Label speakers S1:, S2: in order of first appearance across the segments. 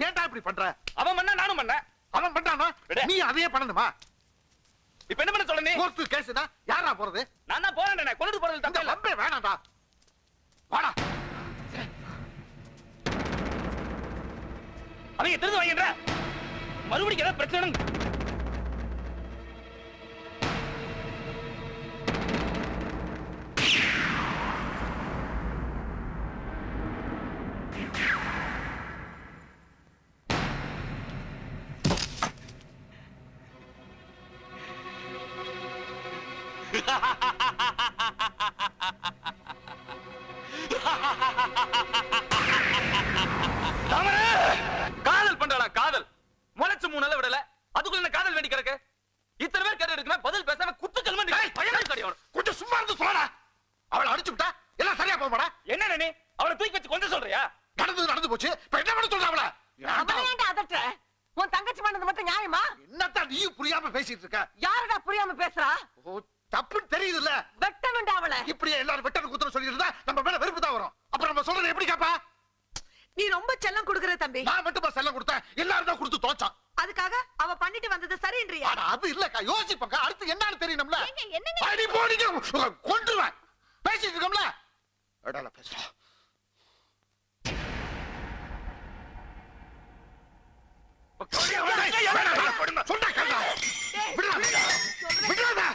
S1: ஏன்டா இப்படி பண்ற?
S2: அவன் பண்ணா நானும் பண்ண.
S1: அவன் பண்ணானா நீ அதையே பண்ணணுமா?
S2: இப்ப என்ன பண்ண சொல்ற நீ?
S1: கோர்ட்டு கேஸ்னா யாரா போறது?
S2: நான் தான் போறேனே, கொண்டு போறது தப்பே இல்ல.
S1: லம்பே வேணாம்டா. வாடா.
S2: அவங்க திருது வாங்கிடுற. மறுபடியும் ஏதாவது பிரச்சனை காதல் பண்றா காதல் முளைச்சு 3 நாள் விடல அதுக்குள்ள காதல் வேண்டி கிடக்கு. இத்தனை பேர் கேட்டு இருக்குன்னா பதில் பேசாம குத்து கல்மண்டி
S1: கொஞ்சம் சும்மா இருந்து சொல்லடா. அவளை அடிச்சு விட்டா எல்லாம் சரியா போமாடா.
S2: என்ன நீ அவளை தூக்கி வச்சு கொஞ்சம் சொல்றியா?
S1: நடந்து போச்சு. இப்ப என்ன பண்ண சொல்ற அவளை?
S3: ஏன்டா அதட்ட? உன் தங்கச்சி பண்ணது மட்டும் நியாயமா?
S1: என்னத்தான் நீ புரியாம பேசிட்டு இருக்க?
S3: யாரடா புரியாம பேசுறா?
S1: தப்புன்னு தெரியுதுல்ல.
S3: வெட்டணும்டா அவளை.
S1: இப்படியே எல்லாரும் வெட்டணும் குத்தணும் சொல்லி இருந்தா நம்ம மேல வெறுப்பு தான் வரும். அப்புறம் நம்ம சொல்றது எப்படி கேப்பா?
S3: நீ ரொம்ப செல்லம் கொடுக்கற தம்பி.
S1: நான் மட்டும் செல்லம் கொடுத்தேன், எல்லாரும் தான் கொடுத்து தோச்சான்.
S3: அதுக்காக அவ பண்ணிட்டு வந்தது சரின்றியா?
S1: அது இல்லக்கா, யோசிப்பக்கா. அடுத்து என்னன்னு தெரியணும்ல.
S3: என்னங்க
S1: அடி போடிங்க கொன்றுவேன். பேசிட்டு இருக்கோம்ல. அடல பேசுறா. சொன்னா கேளா. விடுடா. விடுடா.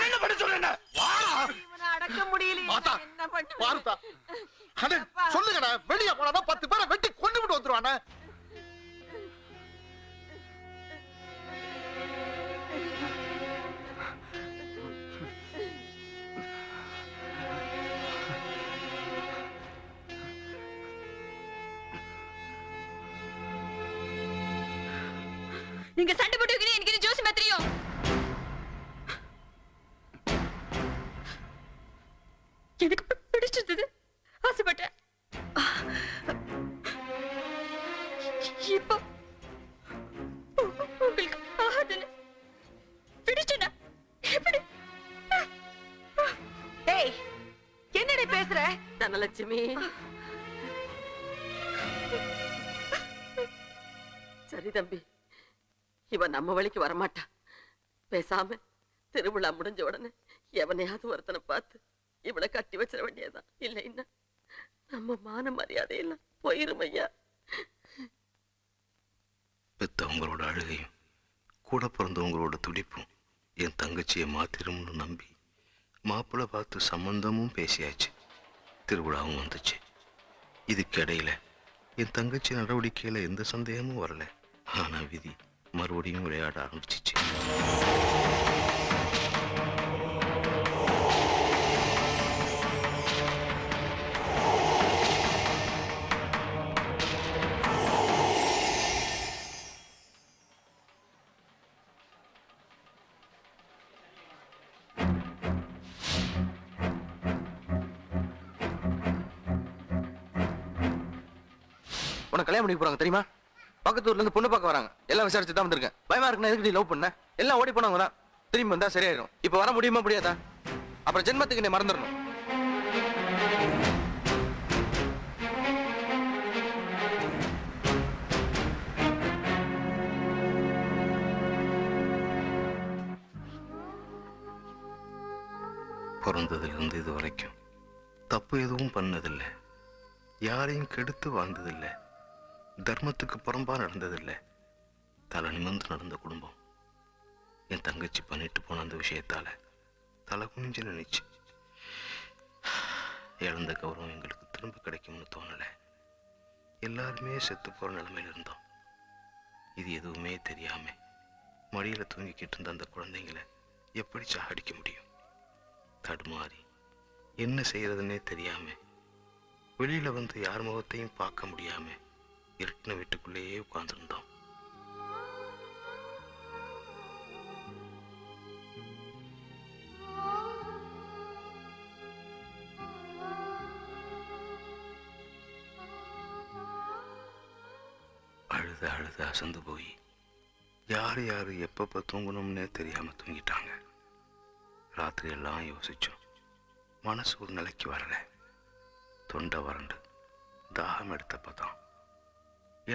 S1: என்ன பண்ண சொல்றேன்னா? வாடா.
S3: இவனை அடக்க முடியல. என்ன பண்ணு?
S1: பாருடா. அட சொல்லுங்கடா. வெளிய போனா 10 பேரை வெட்டி கொன்னு விட்டு வந்துருவானே.
S4: நீங்க சண்டை போட்டுக்கிறீங்க, எனக்கு ஜோசியம் தெரியும். எனக்கு பிடிச்சிருந்தது, ஆசைப்பட்டேன். இப்போ உங்களுக்கு ஆகாதுன்னு பிடிச்சனா எப்படி?
S3: டேய், என்னடி பேசுற? தனலட்சுமி, சரி தம்பி, இவன் நம்ம வழிக்கு வரமாட்டா. பேசாம திருவிழா முடிஞ்ச உடனே எவனையாவது ஒருத்தனை பார்த்து இவளை கட்டி வச்சிட வேண்டியதான். இல்லைன்னா நம்ம மான மரியாதை எல்லாம் போயிரும் ஐயா.
S5: பெத்தவங்களோட அழுகையும் கூட பிறந்தவங்களோட துடிப்பும் என் தங்கச்சியை மாத்திரும்னு நம்பி மாப்பிள்ளை பார்த்து சம்பந்தமும் பேசியாச்சு. திருவிழாவும் வந்துச்சு. இதுக்கிடையில என் தங்கச்சி நடவடிக்கையில எந்த சந்தேகமும் வரல. ஆனா விதி மறுபடியும் விளையாட ஆரம்பிச்சிச்சு.
S6: உனக்கு கல்யாணம் பண்ணி போறாங்க தெரியுமா? பக்கத்து ஊர்ல இருந்து பொண்ணு பார்க்க வராங்க. எல்லாம் விசாரிச்சு தான் வந்திருக்கேன். பயமா இருக்குன்னா எதுக்கு லவ் பண்ண? எல்லாம் ஓடி போனவங்க தான். திரும்பி வந்தா சரியாயிடும். இப்ப வர முடியுமா முடியாதா? அப்புறம் ஜென்மத்துக்கு நீ மறந்துடணும்.
S5: பிறந்ததிலிருந்து இது வரைக்கும் தப்பு எதுவும் பண்ணதில்லை, யாரையும் கெடுத்து வாழ்ந்ததில்லை, தர்மத்துக்கு புறம்பா நடந்ததில்லை. தலை நிமிர்ந்து நடந்த குடும்பம். என் தங்கச்சி பண்ணிட்டு போன அந்த விஷயத்தால தலை குனிஞ்சு நினைச்சு இழந்த கௌரவம் எங்களுக்கு திரும்ப கிடைக்கும்னு தோணலை. எல்லாருமே செத்து போற நிலைமையில இருந்தோம். இது எதுவுமே தெரியாம மடியில தூங்கிக்கிட்டு இருந்த அந்த குழந்தைங்களை எப்படி சாகடிக்க முடியும்? தடுமாறி என்ன செய்யறதுன்னே தெரியாம வெளியில வந்து யார் முகத்தையும் பார்க்க முடியாம இருட்டின வீட்டுக்குள்ளேயே உட்கார்ந்துருந்தோம். அழுத அழுத அசந்து போய் யாரு யாரு எப்பப்ப தூங்கணும்னே தெரியாம தூங்கிட்டாங்க. ராத்திரி எல்லாம் யோசிச்சோம். மனசு ஒரு நிலைக்கு வரல. தொண்டை வறண்டு தாகம் எடுத்தப்பதான்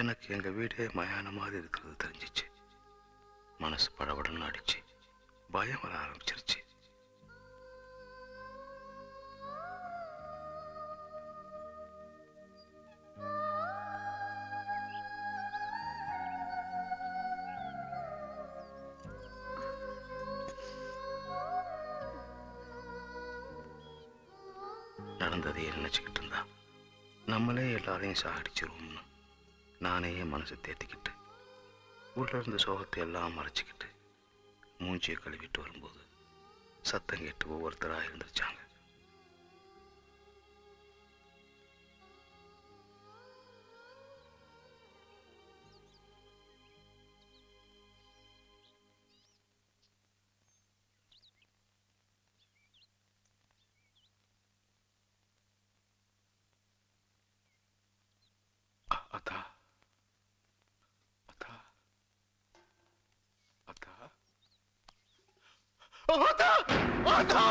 S5: எனக்கு எங்க வீடே மயான மாதிரி இருக்கிறது தெரிஞ்சிச்சு. மனசு படபடன்னு அடிச்சு பயம் வர ஆரம்பிச்சிருச்சு. நடந்ததையே நினைச்சுக்கிட்டு இருந்தா நம்மளே எல்லாரையும் சாகடிச்சிருவோம்னு நானே மனசை தேத்திக்கிட்டு உள்ள இருந்த சோகத்தை எல்லாம் மறைச்சிக்கிட்டு மூஞ்சியை கழுவிட்டு வரும்போது சத்தம் கேட்டு ஒவ்வொருத்தரா இருந்துருச்சாங்க. அத்தா அத்தா அத்தா அத்தா அத்தா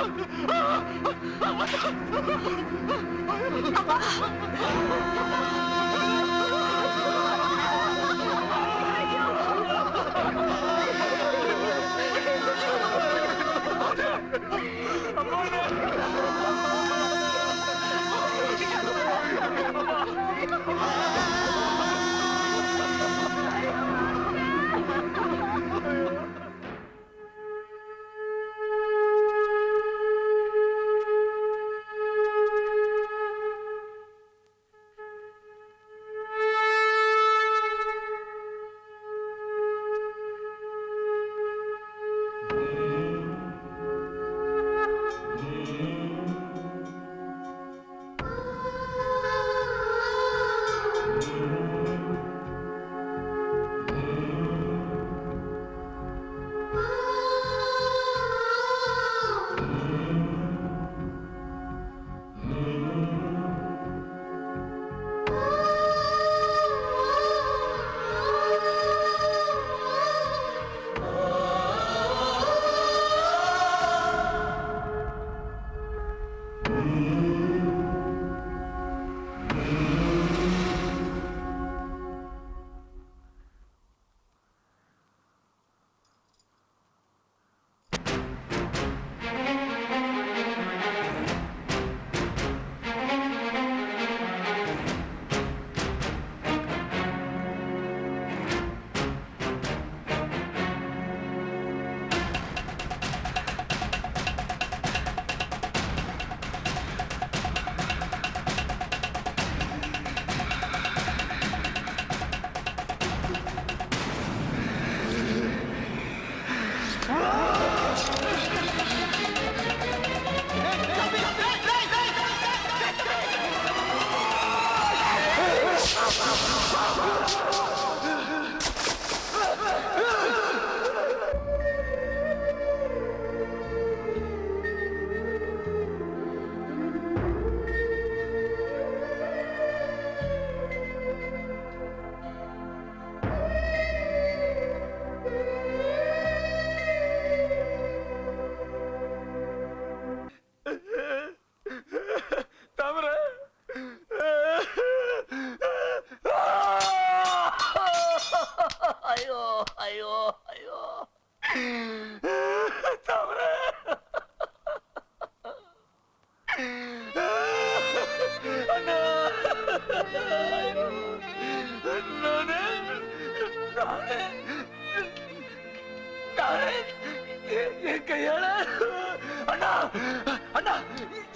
S2: அண்ணா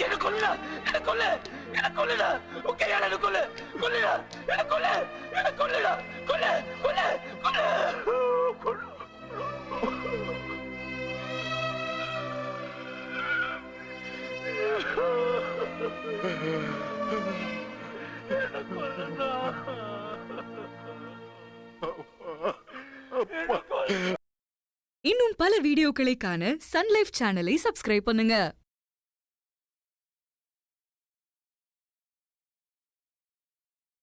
S2: என்ன கொல்லுடா, என்ன கொல்லு, என்ன கொல்லுடா, உன் கையால என்ன கொல்லு, கொல்லுடா, என்ன கொல்லு, என்ன கொல்லுடா, கொல்லு, கொல்லு, கொல்லு,
S7: இன்னும் பல வீடியோக்களை காண சன் லைஃப் சேனலை சப்ஸ்கிரைப் பண்ணுங்க.